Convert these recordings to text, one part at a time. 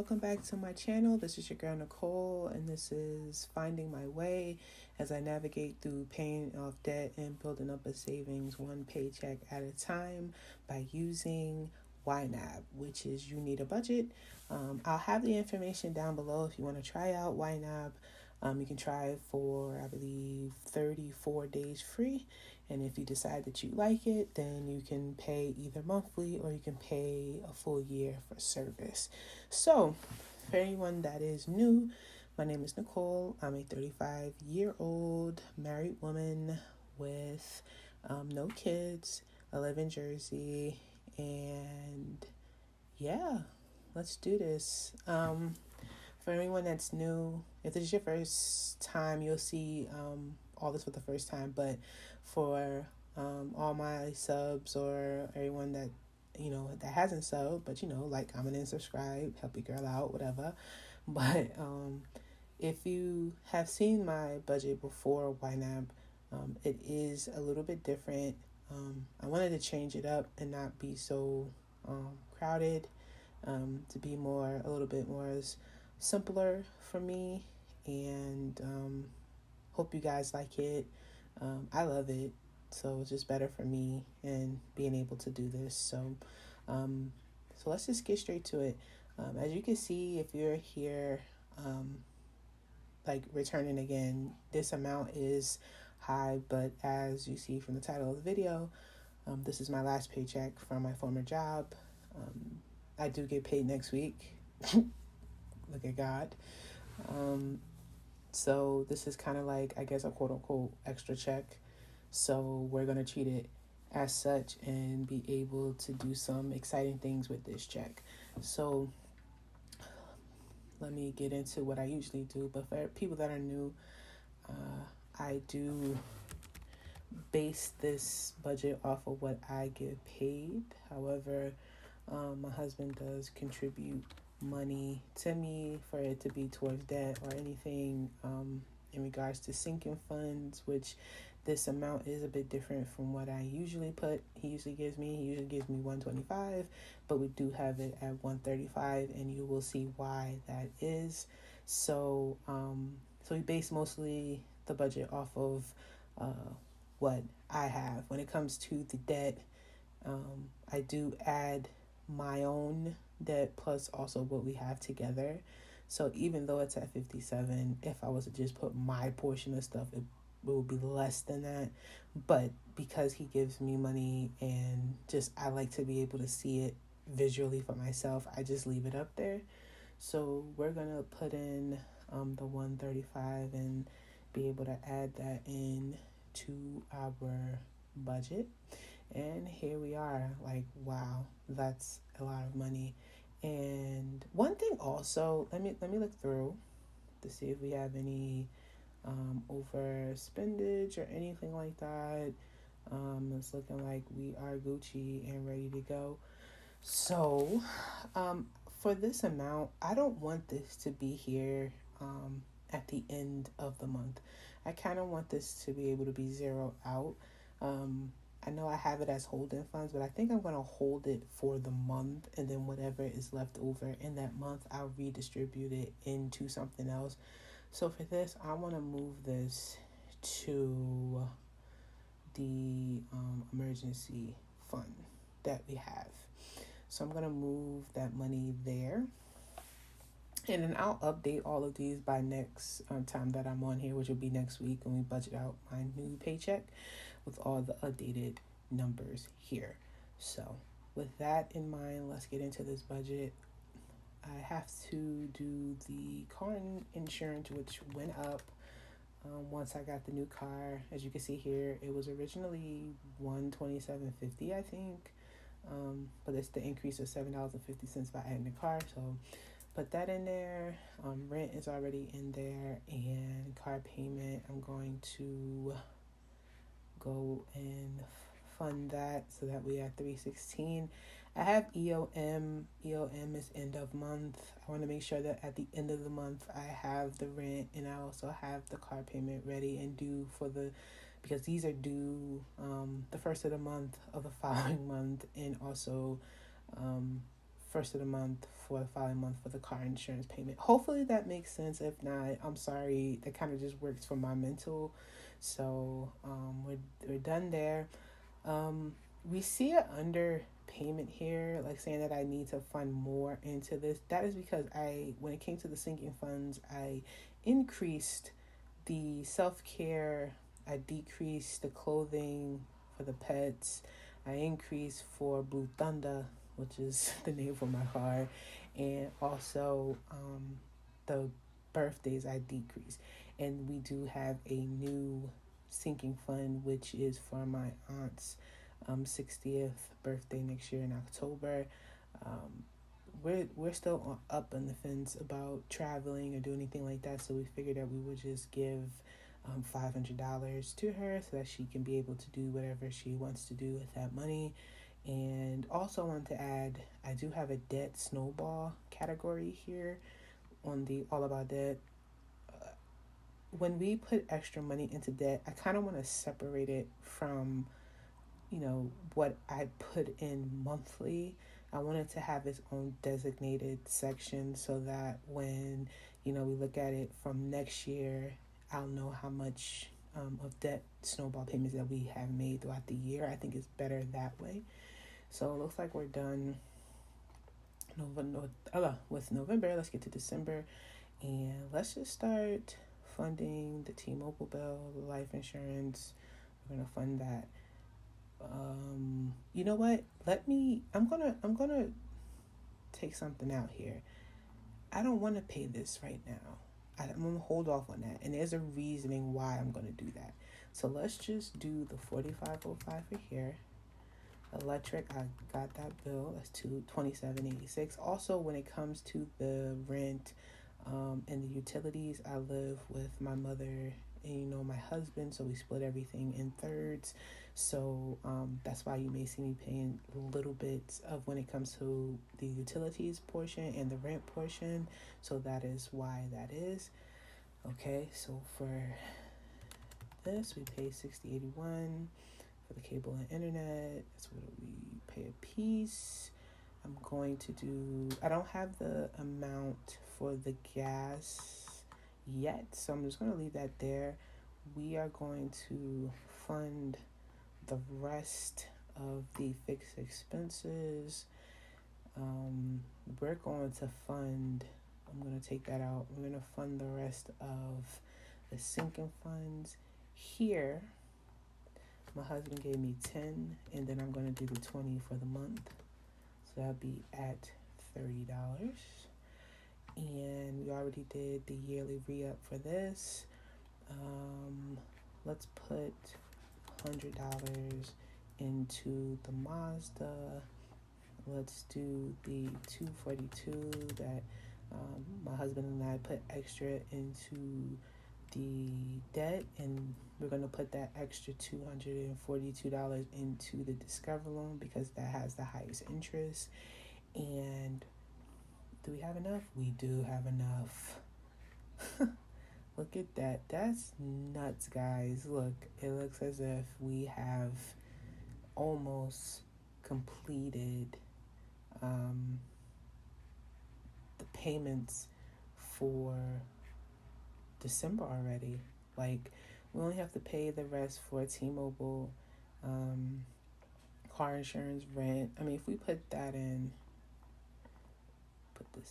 welcome back to my channel. This is your girl Nicole, and this is Finding My Way as I navigate through paying off debt and building up a savings one paycheck at a time by using YNAB, which is You Need a Budget. I'll have the information down below if you want to try out YNAB. You can try it for, I believe, 34 days free. And if you decide that you like it, then you can pay either monthly or you can pay a full year for service. So, for anyone that is new, my name is Nicole. I'm a 35-year-old married woman with no kids. I live in Jersey. And yeah, let's do this. For anyone that's new, if this is your first time, you'll see all this for the first time. But for all my subs or everyone that, that hasn't subbed, but, like, comment and subscribe, help your girl out, whatever. But if you have seen my budget before YNAB, it is a little bit different. I wanted to change it up and not be so crowded, to be a little bit more simpler for me, and hope you guys like it. I love it, so it's just better for me and being able to do this. So let's just get straight to it. As you can see, if you're here, like returning again, this amount is high, but as you see from the title of the video, this is my last paycheck from my former job. I do get paid next week. Look at God. So this is kind of like, I guess, a quote-unquote extra check. So we're going to treat it as such and be able to do some exciting things with this check. So let me get into what I usually do. But for people that are new, I do base this budget off of what I get paid. However, my husband does contribute money to me for it to be towards debt or anything in regards to sinking funds, which this amount is a bit different from what I usually put. He usually gives me $125, but we do have it at $135, and you will see why that is. So we base mostly the budget off of what I have. When it comes to the debt, I do add my own debt plus also what we have together. So even though it's at 57, if I was to just put my portion of stuff, it will be less than that. But because he gives me money and just I like to be able to see it visually for myself, I just leave it up there. So we're gonna put in the 135 and be able to add that in to our budget. And here we are. Like, wow, that's a lot of money. And one thing also, let me look through to see if we have any overspendage or anything like that. It's looking like we are Gucci and ready to go. So for this amount, I don't want this to be here at the end of the month. I kind of want this to be able to be zeroed out. I know I have it as holding funds, but I think I'm going to hold it for the month, and then whatever is left over in that month, I'll redistribute it into something else. So for this, I want to move this to the emergency fund that we have. So I'm going to move that money there. And then I'll update all of these by next time that I'm on here, which will be next week when we budget out my new paycheck with all the updated numbers here. So with that in mind, let's get into this budget. I have to do the car insurance, which went up once I got the new car. As you can see here, it was originally $127.50, I think. But it's the increase of $7.50 by adding the car. So put that in there. Rent is already in there, and car payment, I'm going to go and fund that so that we at $316. I have EOM. EOM is end of month. I want to make sure that at the end of the month I have the rent, and I also have the car payment ready and due because these are due the first of the month of the following month, and also first of the month for the following month for the car insurance payment. Hopefully that makes sense. If not, I'm sorry. That kind of just works for my mental. So we're done there. We see an underpayment here, like saying that I need to fund more into this. That is because when it came to the sinking funds, I increased the self-care, I decreased the clothing for the pets, I increased for Blue Thunder, which is the name for my car, and also the birthdays I decreased. And we do have a new sinking fund, which is for my aunt's 60th birthday next year in October. We're still up on the fence about traveling or doing anything like that, so we figured that we would just give $500 to her so that she can be able to do whatever she wants to do with that money. And also I want to add, I do have a debt snowball category here on the All About Debt. When we put extra money into debt, I kind of want to separate it from, what I put in monthly. I wanted to have its own designated section so that when, we look at it from next year, I'll know how much of debt snowball payments that we have made throughout the year. I think it's better that way. So it looks like we're done with November. Let's get to December. And let's just start funding the T-Mobile bill, the life insurance. We're going to fund that. You know what? I'm gonna take something out here. I don't want to pay this right now. I'm gonna hold off on that, and there's a reasoning why I'm gonna do that. So let's just do the $45.05 for here. Electric, I got that bill. That's $27.86. Also, when it comes to the rent and the utilities, I live with my mother and my husband, so we split everything in thirds. So that's why you may see me paying little bits of when it comes to the utilities portion and the rent portion. So that is why that is. Okay, so for this, we pay $60.81 for the cable and internet. That's what we pay a piece. I don't have the amount for the gas yet, so I'm just going to leave that there. We are going to fund the rest of the fixed expenses. We're going to fund, I'm going to take that out. We're going to fund the rest of the sinking funds. Here, my husband gave me 10, and then I'm going to do the 20 for the month. So that'll be at $30. And we already did the yearly re-up for this. Let's put $100 into the Mazda. Let's do the $242 that my husband and I put extra into the debt, and we're going to put that extra $242 into the Discover loan because that has the highest interest. And do we have enough? We do have enough. Look at that. That's nuts, guys. Look, it looks as if we have almost completed the payments for December already. Like, we only have to pay the rest for T-Mobile, car insurance, rent. I mean, if we put this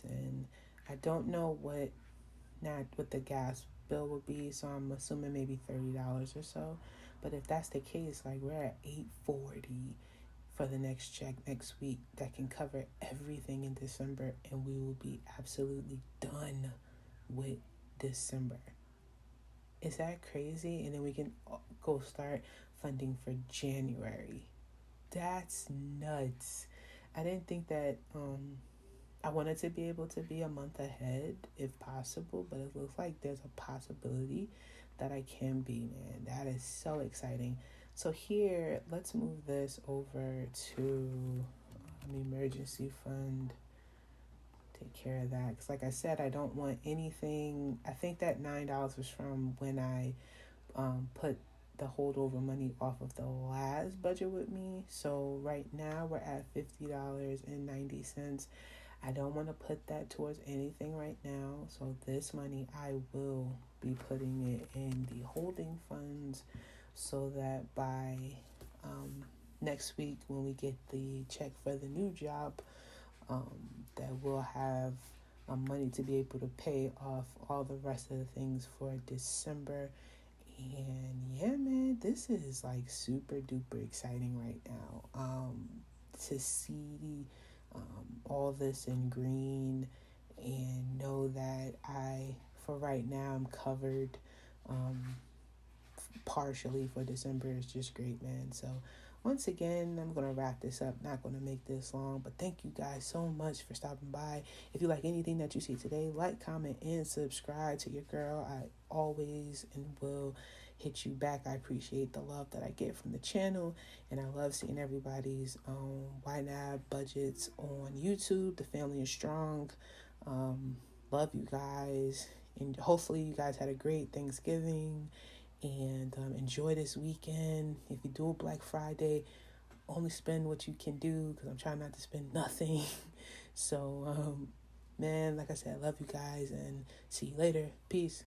in, I don't know what the gas bill would be, so I'm assuming maybe $30 or so. But if that's the case, like, we're at $840 for the next check next week that can cover everything in December, and we will be absolutely done with December. Is that crazy? And then we can go start funding for January. That's nuts. I didn't think that I wanted to be able to be a month ahead if possible, but it looks like there's a possibility that I can be, man. That is so exciting. So here, let's move this over to an emergency fund. Take care of that. Because like I said, I don't want anything. I think that $9 was from when I put the holdover money off of the last budget with me. So right now we're at $50.90. I don't want to put that towards anything right now. So this money I will be putting it in the holding funds so that by next week when we get the check for the new job, that we'll have money to be able to pay off all the rest of the things for December. And yeah, man, this is like super duper exciting right now. To see all this in green and know that for right now, I'm covered partially for December is just great, man. So once again, I'm going to wrap this up. Not going to make this long, but thank you guys so much for stopping by. If you like anything that you see today, like, comment, and subscribe to your girl. I always and will hit you back. I appreciate the love that I get from the channel, and I love seeing everybody's YNAB budgets on YouTube. The family is strong. Love you guys, and hopefully you guys had a great Thanksgiving. And enjoy this weekend. If you do a Black Friday, only spend what you can do, because I'm trying not to spend nothing. So, man, like I said, I love you guys, and see you later. Peace.